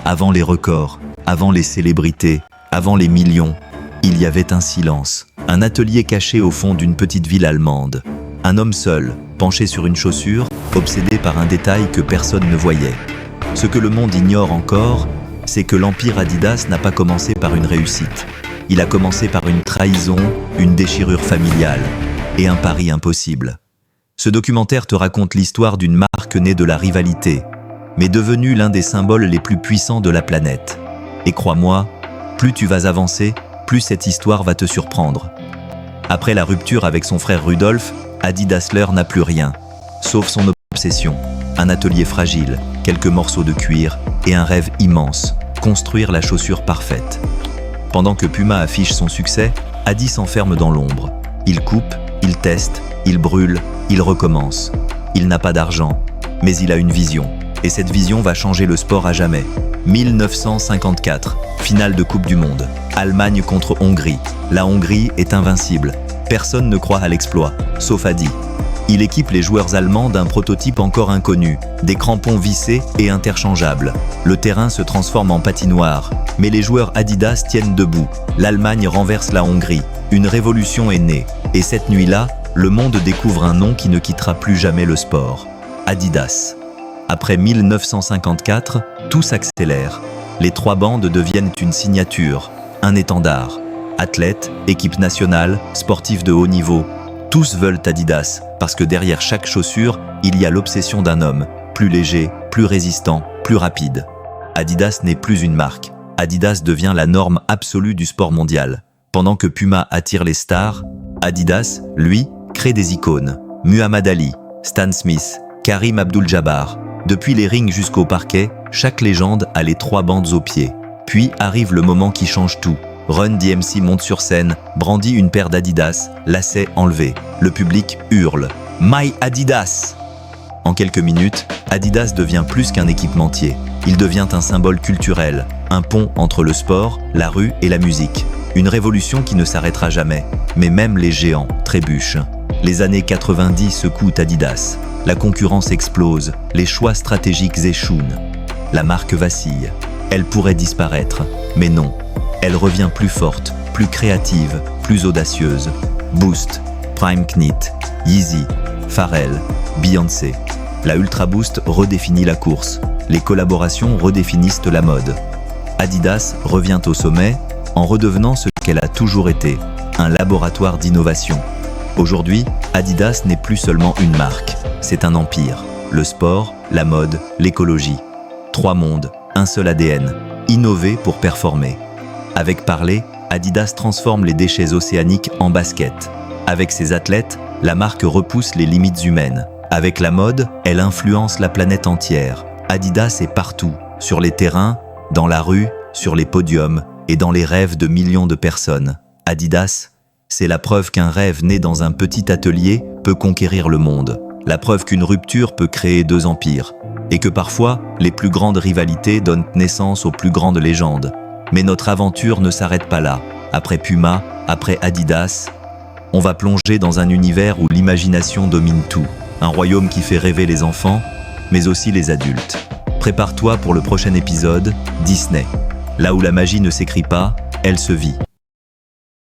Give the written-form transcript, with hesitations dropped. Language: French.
Avant les records, avant les célébrités, avant les millions, il y avait un silence. Un atelier caché au fond d'une petite ville allemande. Un homme seul, penché sur une chaussure, obsédé par un détail que personne ne voyait. Ce que le monde ignore encore, c'est que l'empire Adidas n'a pas commencé par une réussite. Il a commencé par une trahison, une déchirure familiale et un pari impossible. Ce documentaire te raconte l'histoire d'une marque née de la rivalité, mais devenue l'un des symboles les plus puissants de la planète. Et crois-moi, plus tu vas avancer, plus cette histoire va te surprendre. Après la rupture avec son frère Rudolf, Adi Dassler n'a plus rien, sauf son obsession, un atelier fragile, quelques morceaux de cuir et un rêve immense, construire la chaussure parfaite. Pendant que Puma affiche son succès, Adi s'enferme dans l'ombre. Il coupe, il teste, il brûle, il recommence. Il n'a pas d'argent, mais il a une vision. Et cette vision va changer le sport à jamais. 1954, finale de Coupe du Monde. Allemagne contre Hongrie. La Hongrie est invincible. Personne ne croit à l'exploit, sauf Adi. Il équipe les joueurs allemands d'un prototype encore inconnu, des crampons vissés et interchangeables. Le terrain se transforme en patinoire, mais les joueurs Adidas tiennent debout. L'Allemagne renverse la Hongrie. Une révolution est née. Et cette nuit-là, le monde découvre un nom qui ne quittera plus jamais le sport. Adidas. Après 1954, tout s'accélère. Les trois bandes deviennent une signature, un étendard. Athlètes, équipe nationale, sportifs de haut niveau, tous veulent Adidas, parce que derrière chaque chaussure, il y a l'obsession d'un homme, plus léger, plus résistant, plus rapide. Adidas n'est plus une marque. Adidas devient la norme absolue du sport mondial. Pendant que Puma attire les stars, Adidas, lui, crée des icônes. Muhammad Ali, Stan Smith, Karim Abdul-Jabbar. Depuis les rings jusqu'au parquet, chaque légende a les trois bandes aux pieds. Puis arrive le moment qui change tout. Run DMC monte sur scène, brandit une paire d'Adidas, lacets enlevés. Le public hurle « My Adidas !» En quelques minutes, Adidas devient plus qu'un équipementier. Il devient un symbole culturel, un pont entre le sport, la rue et la musique. Une révolution qui ne s'arrêtera jamais. Mais même les géants trébuchent. Les années 90 secouent Adidas. La concurrence explose, les choix stratégiques échouent. La marque vacille. Elle pourrait disparaître, mais non. Elle revient plus forte, plus créative, plus audacieuse. Boost, Prime Knit, Yeezy, Pharrell, Beyoncé. La Ultra Boost redéfinit la course. Les collaborations redéfinissent la mode. Adidas revient au sommet en redevenant ce qu'elle a toujours été, un laboratoire d'innovation. Aujourd'hui, Adidas n'est plus seulement une marque, c'est un empire. Le sport, la mode, l'écologie. Trois mondes, un seul ADN. Innover pour performer. Avec Parler, Adidas transforme les déchets océaniques en basket. Avec ses athlètes, la marque repousse les limites humaines. Avec la mode, elle influence la planète entière. Adidas est partout, sur les terrains, dans la rue, sur les podiums et dans les rêves de millions de personnes. Adidas, c'est la preuve qu'un rêve né dans un petit atelier peut conquérir le monde. La preuve qu'une rupture peut créer deux empires. Et que parfois, les plus grandes rivalités donnent naissance aux plus grandes légendes. Mais notre aventure ne s'arrête pas là. Après Puma, après Adidas, on va plonger dans un univers où l'imagination domine tout. Un royaume qui fait rêver les enfants, mais aussi les adultes. Prépare-toi pour le prochain épisode, Disney. Là où la magie ne s'écrit pas, elle se vit.